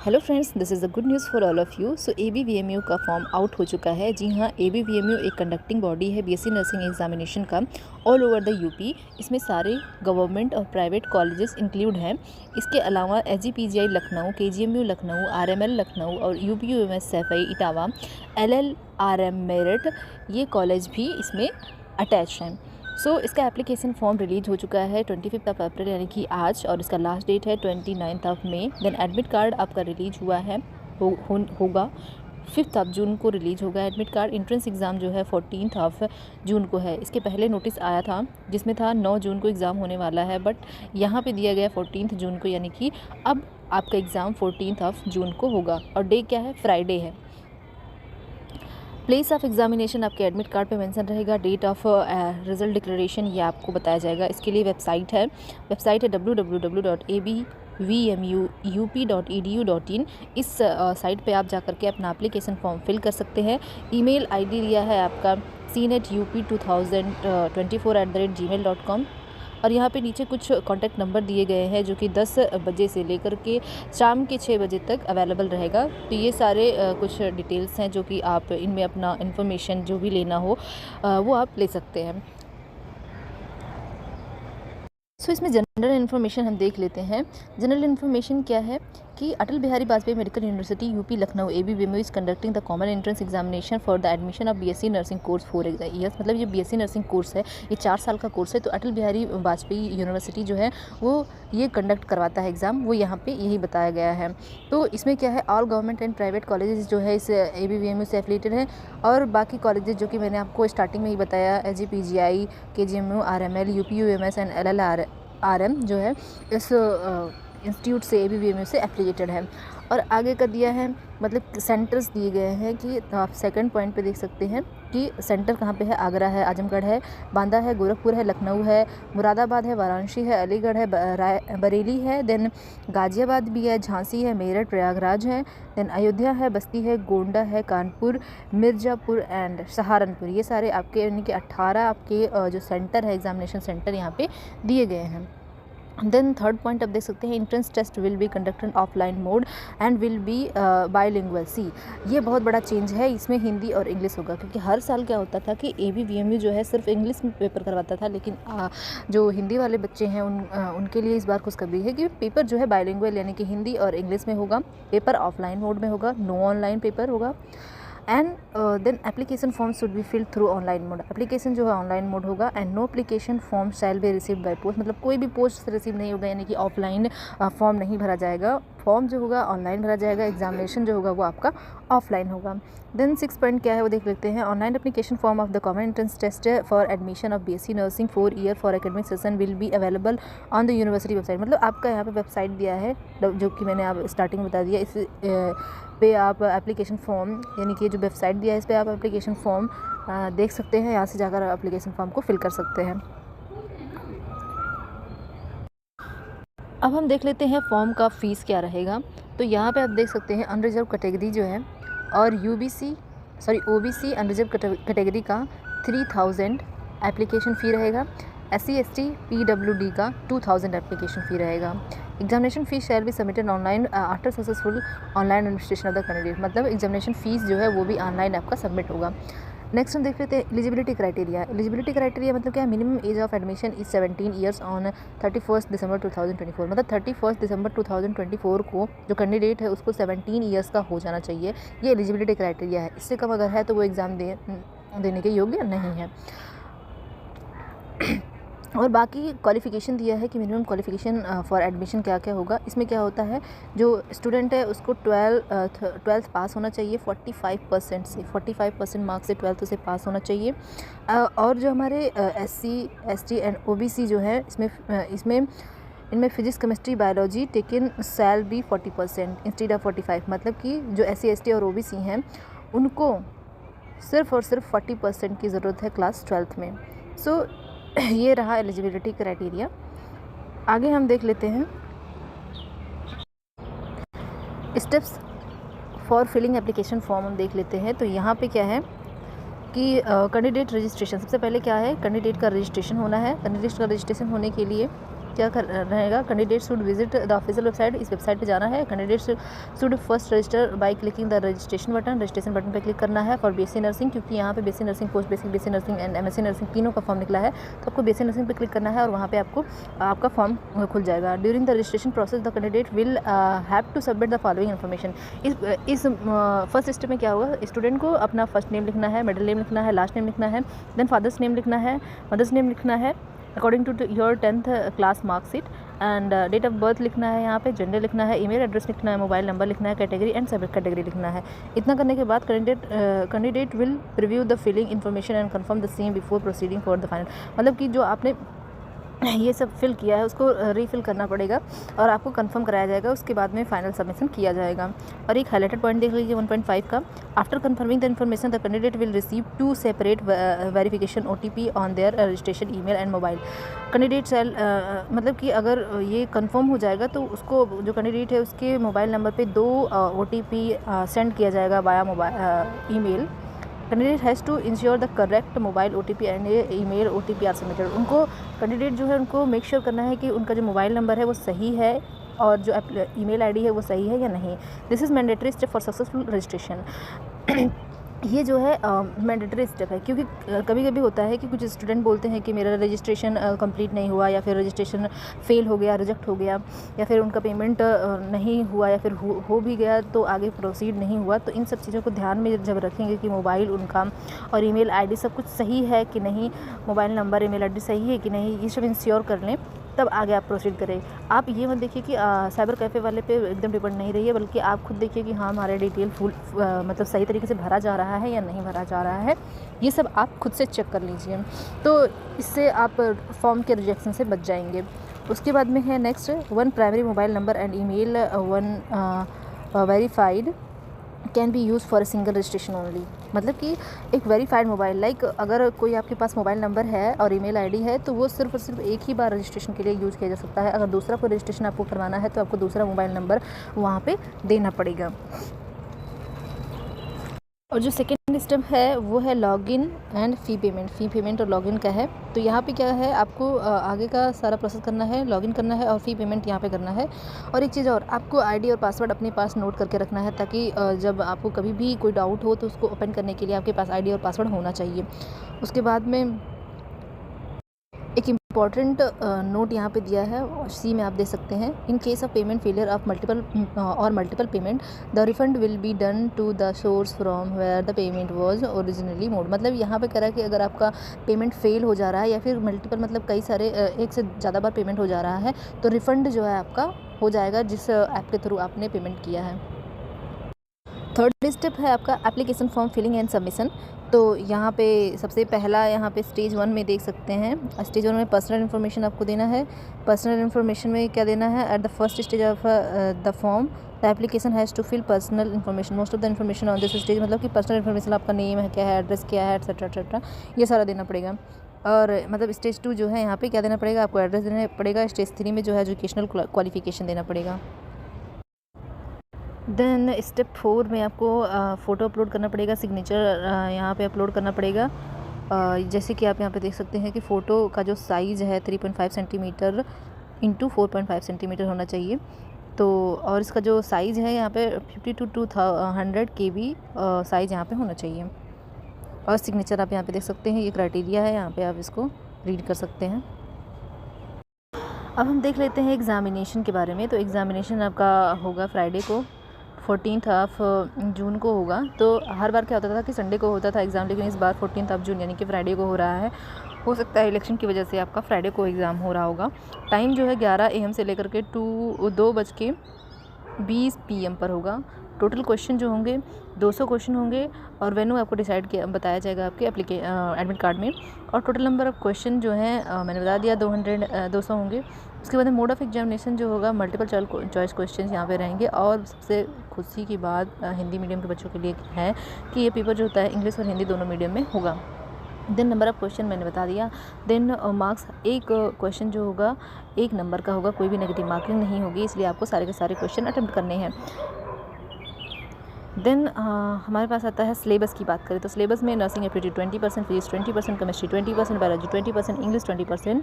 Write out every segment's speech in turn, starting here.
Hello friends, this is a good news for all of you. So ABVMU का form out हो चुका है। जी हाँ, ABVMU एक कंडक्टिंग बॉडी है BSc नर्सिंग एग्जामिनेशन का ऑल ओवर द यूपी। इसमें सारे गवर्नमेंट और प्राइवेट कॉलेजेस इंक्लूड हैं। इसके अलावा SGPGI Lucknow, KGMU Lucknow, RML Lucknow और UPUMS सैफई इटावा, LLRM मेरठ, ये कॉलेज भी इसमें अटैच हैं। सो इसका एप्लीकेशन फॉर्म रिलीज हो चुका है 25 अप्रैल यानी कि आज, और इसका लास्ट डेट है 29 मई। देन एडमिट कार्ड आपका रिलीज हुआ है होगा 5 जून को रिलीज होगा एडमिट कार्ड। एंट्रेंस एग्ज़ाम जो है 14 जून को है। इसके पहले नोटिस आया था जिसमें था 9 जून को एग्ज़ाम होने वाला है, बट यहाँ पे दिया गया 14 जून को, यानी कि अब आपका एग्ज़ाम 14 जून को होगा। और डे क्या है? फ्राइडे है। प्लेस ऑफ एग्जामिनेशन आपके एडमिट कार्ड पे मेंशन रहेगा। डेट ऑफ रिजल्ट डिक्लेरेशन ये आपको बताया जाएगा। इसके लिए वेबसाइट है www.abvmuup.edu.in। इस साइट पे आप जाकर के अपना एप्लीकेशन फॉर्म फिल कर सकते हैं। ईमेल आईडी दिया है आपका cnetup2024@gmail.com। और यहाँ पे नीचे कुछ कॉन्टैक्ट नंबर दिए गए हैं जो कि 10 बजे से लेकर के शाम के 6 बजे तक अवेलेबल रहेगा। तो ये सारे कुछ डिटेल्स हैं जो कि आप इनमें अपना इन्फॉर्मेशन जो भी लेना हो वो आप ले सकते हैं। सो इसमें जनरल इन्फॉर्मेशन हम देख लेते हैं। जनरल इन्फॉर्मेशन क्या है कि Atal Bihari Vajpayee medical university UP Lucknow ABVMU is conducting the common entrance examination for the admission of BSc nursing course 4 years. मतलब ये BSc नर्सिंग कोर्स है, ये 4 साल का कोर्स है। तो अटल बिहारी वाजपेयी यूनिवर्सिटी जो है वो ये कंडक्ट करवाता है एग्ज़ाम, वो यहाँ पे यही बताया गया है। तो इसमें क्या है, all government and private colleges जो है इस ABVMU से एफिलेटेड है, और बाकी कॉलेजेस जो कि मैंने आपको स्टार्टिंग में ही बताया, SGPGI, KGMU, RML, UPUMS and LLRM जो है इस इंस्टीट्यूट से ABVMU से एफिलिएटेड है। और आगे का दिया है, मतलब सेंटर्स दिए गए हैं कि आप सेकंड पॉइंट पे देख सकते हैं कि सेंटर कहाँ पे है। आगरा है, आजमगढ़ है, बांदा है, गोरखपुर है, लखनऊ है, मुरादाबाद है, वाराणसी है, अलीगढ़ है, बरेली है, देन गाज़ियाबाद भी है, झांसी है, मेरठ, प्रयागराज है, देन अयोध्या है, बस्ती है, गोंडा है, कानपुर, मिर्ज़ापुर एंड सहारनपुर। ये सारे आपके यानी कि 18 आपके जो सेंटर है, एग्जामिनेशन सेंटर यहाँ पे दिए गए हैं। देन थर्ड पॉइंट आप देख सकते हैं, entrance test will be conducted offline mode and will be bilingual. See ये बहुत बड़ा चेंज है, इसमें हिंदी और इंग्लिश होगा। क्योंकि हर साल क्या होता था कि ABVMU जो है सिर्फ इंग्लिश में पेपर करवाता था, लेकिन जो हिंदी वाले बच्चे हैं उनके लिए इस बार खुशखबरी है कि पेपर जो है बाइलिंगुअल यानी कि हिंदी और इंग्लिश में होगा। पेपर ऑफलाइन मोड में होगा, नो ऑनलाइन पेपर होगा। And then application form should be filled through online mode. Application जो है ऑनलाइन मोड होगा। And no application form shall be received by post, मतलब कोई भी पोस्ट से रिसीव नहीं होगा, यानी कि ऑफलाइन फॉर्म नहीं भरा जाएगा। फॉर्म जो होगा ऑनलाइन भरा जाएगा, एग्जामिनेशन जो होगा वो आपका ऑफलाइन होगा। देन 6 पॉइंट क्या है वो देख लेते हैं। Online application form of the common entrance test for admission of BSc nursing 4 year for academic session will be available on the university website. मतलब आपका यहाँ पे वेबसाइट दिया है जो कि मैंने आप स्टार्टिंग में बता दिया। इस पे आप एप्लीकेशन फॉर्म यानी कि जो वेबसाइट दिया है इस पर आप एप्लीकेशन फॉर्म देख सकते हैं। यहाँ से जाकर एप्लीकेशन फॉर्म को फिल कर सकते हैं। अब हम देख लेते हैं फॉर्म का फ़ीस क्या रहेगा। तो यहाँ पे आप देख सकते हैं अनरिजर्व कैटेगरी जो है और OBC अनरिजर्व कैटेगरी का 3000 एप्लीकेशन फ़ी रहेगा। SC ST PWD का 2000 एप्लीकेशन फ़ी रहेगा। Examination fees shall be submitted online after successful online registration of the candidate. मतलब एग्जामिनेशन फ़ीस जो है वो भी ऑनलाइन आपका सबमिट होगा। नेक्स्ट हम देख लेते हैं एलिजिबिलिटी क्राइटेरिया। एलिजिबिलिटी क्राइटेरिया मतलब क्या है, minimum age of admission is 17 years on 31 दिसंबर 2024। मतलब 31 दिसंबर 2024 को जो कैंडिडेट है उसको 17 ईयर्स का हो जाना चाहिए। ये एलिजिबिलिटी क्राइटेरिया है। इससे कम अगर है तो वो एग्ज़ाम देने के योग्य नहीं है। और बाकी क्वालिफ़िकेशन दिया है कि मिनिमम क्वालिफ़िकेशन फॉर एडमिशन क्या क्या होगा। इसमें क्या होता है, जो स्टूडेंट है उसको 12th पास होना चाहिए 45% से, 45% मार्क्स से 12th से पास होना चाहिए। और जो हमारे SC ST एंड OBC जो है इनमें physics chemistry biology taken shall be 40% instead of 45। मतलब कि जो SC ST और OBC हैं उनको सिर्फ और सिर्फ 40% की ज़रूरत है क्लास 12th में। सो ये रहा एलिजिबिलिटी क्राइटेरिया। आगे हम देख लेते हैं steps for filling application form. हम देख लेते हैं। तो यहाँ पे क्या है कि कैंडिडेट रजिस्ट्रेशन, सबसे पहले क्या है, कैंडिडेट का रजिस्ट्रेशन होना है। कैंडिडेट का रजिस्ट्रेशन होने के लिए क्या रहेगा, candidate should visit the official website, इस वेबसाइट पे जाना है। Candidate should first resistor by clicking the registration button, registration button पे क्लिक करना है फॉर बीएससी नर्सिंग, क्योंकि यहाँ पे BSc nursing, post basic BSc nursing and MSc nursing तीनों का फॉर्म निकला है, तो आपको बीएससी नर्सिंग पे क्लिक करना है और वहाँ पे आपको आपका फॉर्म खुल जाएगा। During the registration process the candidate will have to submit the following information. इस फर्स्ट स्टेप में क्या होगा, स्टूडेंट को अपना फर्स्ट नेम लिखना है, मिडिल नेम लिखना है, लास्ट नेम लिखना है, देन फादर्स नेम लिखना है, मदर्स नेम लिखना है according to your 10th class marksheet, and date of birth लिखना है, यहाँ पे जेंडर लिखना है, ईमेल एड्रेस लिखना है, मोबाइल नंबर लिखना है, कैटेगरी एंड सब कैटेगरी लिखना है। इतना करने के बाद candidate will review the filling information and confirm the same before proceeding for the final. मतलब कि जो आपने ये सब फिल किया है उसको रीफिल करना पड़ेगा और आपको कंफर्म कराया जाएगा, उसके बाद में फाइनल सबमिशन किया जाएगा। और एक हाईलाइटेड पॉइंट देख लीजिए 1.5 का, after confirming the information the candidate will receive 2 separate verification OTP on their registration email and mobile. Candidate मतलब कि अगर ये कंफर्म हो जाएगा तो उसको जो कैंडिडेट है उसके मोबाइल नंबर पे 2 OTP सेंड किया जाएगा via mobile email. Candidate has to ensure the correct mobile OTP and email OTP are submitted. उनको कैंडिडेट जो है उनको मेक श्योर करना है कि उनका जो मोबाइल नंबर है वो सही है और जो ईमेल ID है वो सही है या नहीं। This is mandatory step for successful registration. ये जो है मैंडेटरी स्टेप है, क्योंकि कभी कभी होता है कि कुछ स्टूडेंट बोलते हैं कि मेरा रजिस्ट्रेशन कंप्लीट नहीं हुआ, या फिर रजिस्ट्रेशन फेल हो गया, रिजेक्ट हो गया, या फिर उनका पेमेंट नहीं हुआ, या फिर हो भी गया तो आगे प्रोसीड नहीं हुआ। तो इन सब चीज़ों को ध्यान में जब रखेंगे कि मोबाइल उनका और ईमेल ID सब कुछ सही है कि नहीं, मोबाइल नंबर ईमेल ID सही है कि नहीं, ये सब इंश्योर कर लें, तब आगे आप प्रोसीड करें। आप ये मत देखिए कि साइबर कैफ़े वाले पे एकदम डिपेंड नहीं रहिए, बल्कि आप खुद देखिए कि हाँ हमारा डिटेल फुल मतलब सही तरीके से भरा जा रहा है या नहीं भरा जा रहा है, ये सब आप खुद से चेक कर लीजिए, तो इससे आप फॉर्म के रिजेक्शन से बच जाएंगे। उसके बाद में है next 1 primary mobile number and email 1 verified can be use for a single registration only. मतलब कि एक वेरीफाइड मोबाइल, लाइक अगर कोई आपके पास मोबाइल नंबर है और ईमेल ID है तो वो सिर्फ और सिर्फ एक ही बार रजिस्ट्रेशन के लिए यूज़ किया जा सकता है। अगर दूसरा कोई रजिस्ट्रेशन आपको करवाना है तो आपको दूसरा मोबाइल नंबर वहाँ पे देना पड़ेगा। और जो सेकेंड स्टेप है वो है लॉगिन एंड फ़ी पेमेंट और लॉगिन का है। तो यहाँ पे क्या है, आपको आगे का सारा प्रोसेस करना है, लॉगिन करना है और फ़ी पेमेंट यहाँ पे करना है। और एक चीज़ और, आपको ID और पासवर्ड अपने पास नोट करके रखना है, ताकि जब आपको कभी भी कोई डाउट हो तो उसको ओपन करने के लिए आपके पास ID और पासवर्ड होना चाहिए। उसके बाद में एक इम्पॉर्टेंट नोट यहाँ पे दिया है, C में आप दे सकते हैं, in case of payment failure of multiple payment the refund will be done to the source from where the payment was originally mode. मतलब यहाँ पे कह रहा है कि अगर आपका पेमेंट फेल हो जा रहा है या फिर मल्टीपल मतलब कई सारे एक से ज़्यादा बार पेमेंट हो जा रहा है, तो रिफ़ंड जो है आपका हो जाएगा जिस ऐप के थ्रू आपने पेमेंट किया है। थर्ड स्टेप है आपका application form filling and submission. तो यहाँ पे सबसे पहला यहाँ पे स्टेज 1 में देख सकते हैं, स्टेज 1 में पर्सनल इन्फॉर्मेशन आपको देना है। पर्सनल इन्फॉर्मेशन में क्या देना है, at the first stage of the form the application has to fill personal information, most of the information on this stage. मतलब कि पर्सनल इन्फॉर्मेशन आपका नेम है, क्या है, एड्रेस क्या है, एट्सेट्रा एट्सेट्रा, ये सारा देना पड़ेगा। और मतलब स्टेज 2 जो है यहाँ पे क्या देना पड़ेगा, आपको एड्रेस देना पड़ेगा। स्टेज 3 में जो है एजुकेशनल क्वालिफिकेशन देना पड़ेगा। देन स्टेप 4 में आपको फ़ोटो अपलोड करना पड़ेगा, सिग्नेचर यहाँ पे अपलोड करना पड़ेगा। जैसे कि आप यहाँ पे देख सकते हैं कि फ़ोटो का जो साइज़ है 3.5 सेंटीमीटर इंटू 4.5 सेंटीमीटर होना चाहिए। तो और इसका जो साइज़ है यहाँ पे 50 to 200 KB साइज़ यहाँ पे होना चाहिए। और सिग्नेचर आप यहाँ पे देख सकते हैं, ये क्राइटेरिया है, यहाँ पे आप इसको रीड कर सकते हैं। अब हम देख लेते हैं एग्ज़ामिनेशन के बारे में। तो एग्ज़ामिनेशन आपका होगा फ्राइडे को 14th ऑफ जून को होगा। तो हर बार क्या होता था कि संडे को होता था एग्ज़ाम, लेकिन इस बार 14th ऑफ जून यानी कि फ्राइडे को हो रहा है। हो सकता है इलेक्शन की वजह से आपका फ्राइडे को एग्ज़ाम हो रहा होगा। टाइम जो है 11 AM से लेकर के 2:20 PM पर होगा। टोटल क्वेश्चन जो होंगे 200 क्वेश्चन होंगे और वेन्यू आपको डिसाइड किया बताया जाएगा आपके एडमिट कार्ड में। और टोटल नंबर ऑफ़ क्वेश्चन जो हैं मैंने बता दिया 200 होंगे। उसके बाद मोड ऑफ़ एग्जामिनेशन जो होगा मल्टीपल चॉइस क्वेश्चन यहाँ पे रहेंगे। और सबसे खुशी की बात हिंदी मीडियम के बच्चों के लिए है कि ये पेपर जो होता है इंग्लिश और हिंदी दोनों मीडियम में होगा। देन नंबर ऑफ़ क्वेश्चन मैंने बता दिया। देन मार्क्स, एक क्वेश्चन जो होगा 1 नंबर का होगा, कोई भी नेगेटिव मार्किंग नहीं होगी, इसलिए आपको सारे के सारे क्वेश्चन अटेम्प्ट करने हैं। देन हमारे पास आता है सिलेबस की बात करें तो सिलेबस में nursing aptitude 20%, physics 20%, chemistry 20%, biology 20%, English 20%,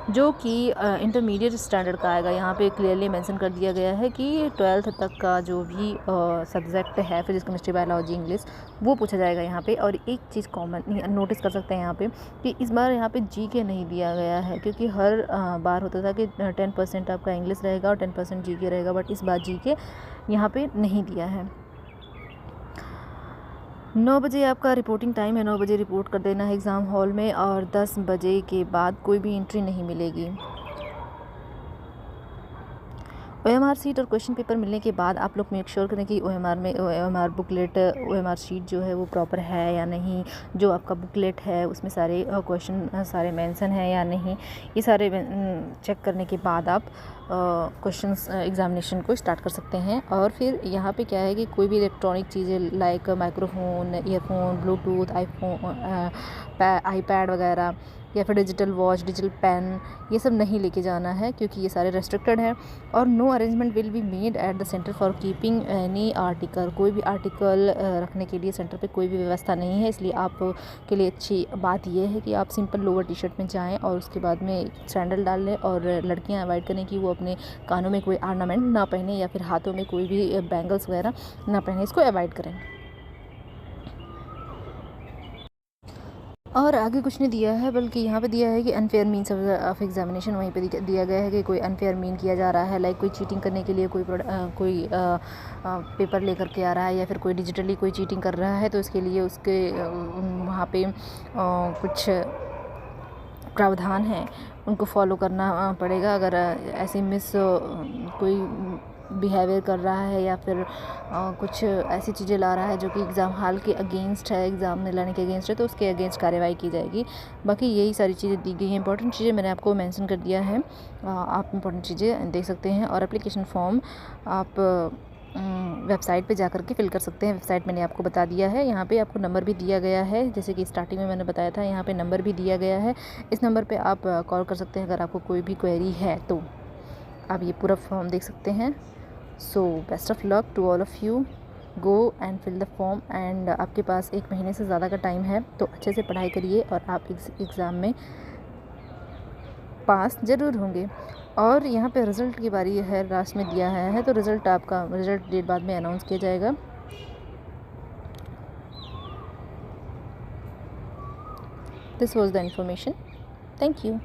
जो कि इंटरमीडिएट स्टैंडर्ड का आएगा। यहाँ पे क्लियरली मेंशन कर दिया गया है कि 12th तक का जो भी सब्जेक्ट है, फिजिक्स केमिस्ट्री बायोलॉजी इंग्लिश, वो पूछा जाएगा यहाँ पे। और एक चीज़ कॉमन नोटिस कर सकते हैं यहाँ पे कि इस बार यहाँ पे जीके नहीं दिया गया है, क्योंकि हर बार होता था कि 10% आपका इंग्लिश रहेगा और 10% जीके रहेगा, बट इस बार जीके यहाँ पे नहीं दिया है। 9 बजे आपका रिपोर्टिंग टाइम है, 9 बजे रिपोर्ट कर देना है एग्ज़ाम हॉल में, और 10 बजे के बाद कोई भी एंट्री नहीं मिलेगी। OMR सीट और क्वेश्चन पेपर मिलने के बाद आप लोग मेक श्योर करें कि OMR बुकलेट, OMR शीट जो है वो प्रॉपर है या नहीं, जो आपका बुकलेट है उसमें सारे क्वेश्चन सारे मेंशन है या नहीं, ये सारे चेक करने के बाद आप क्वेश्चंस एग्जामिनेशन को स्टार्ट कर सकते हैं। और फिर यहाँ पे क्या है कि कोई भी इलेक्ट्रॉनिक चीज़ें like microphone, earphone, Bluetooth, iPad वगैरह, या फिर डिजिटल वॉच, डिजिटल पेन, ये सब नहीं लेके जाना है, क्योंकि ये सारे रेस्ट्रिक्टेड हैं। और no arrangement will be made at the centre for keeping any article, कोई भी आर्टिकल रखने के लिए सेंटर पे कोई भी व्यवस्था नहीं है। इसलिए आप के लिए अच्छी बात ये है कि आप सिंपल लोअर टी शर्ट में जाएं और उसके बाद में सैंडल डाल लें। और लड़कियां अवॉइड करें कि वो अपने कानों में कोई ऑर्नामेंट ना पहने या फिर हाथों में कोई भी बैंगल्स वगैरह ना पहने, इसको अवॉइड करें। और आगे कुछ नहीं दिया है, बल्कि यहाँ पे दिया है कि अनफेयर मीन्स ऑफ एग्जामिनेशन, वहीं पे दिया गया है कि कोई अनफेयर मीन किया जा रहा है, लाइक कोई चीटिंग करने के लिए कोई पेपर लेकर के आ रहा है, या फिर कोई डिजिटली कोई चीटिंग कर रहा है, तो इसके लिए उसके वहाँ पे कुछ प्रावधान है उनको फॉलो करना पड़ेगा। अगर ऐसे कोई बिहेवियर कर रहा है या फिर कुछ ऐसी चीज़ें ला रहा है जो कि एग्ज़ाम हॉल के अगेंस्ट है, एग्ज़ाम में लाने के अगेंस्ट है, तो उसके अगेंस्ट कार्रवाई की जाएगी। बाकी यही सारी चीज़ें दी गई हैं, इंपॉर्टेंट चीज़ें मैंने आपको मेंशन कर दिया है, आप इंपॉर्टेंट चीज़ें देख सकते हैं। और एप्लीकेशन फॉर्म आप वेबसाइट पे जा कर के फिल कर सकते हैं। वेबसाइट मैंने आपको बता दिया है, यहाँ पे आपको नंबर भी दिया गया है, जैसे कि स्टार्टिंग में मैंने बताया था, यहाँ पे नंबर भी दिया गया है। इस नंबर पे आप कॉल कर सकते हैं अगर आपको कोई भी क्वेरी है, तो आप ये पूरा फॉर्म देख सकते हैं। So best of luck to all of you, go and fill the form. And आपके पास 1 महीने से ज़्यादा का टाइम है, तो अच्छे से पढ़ाई करिए और आप एग्ज़ाम में पास ज़रूर होंगे। और यहाँ पे रिज़ल्ट की बारी है, लास्ट में दिया है, तो रिज़ल्ट डेट बाद में अनाउंस किया जाएगा। This was the information, thank you.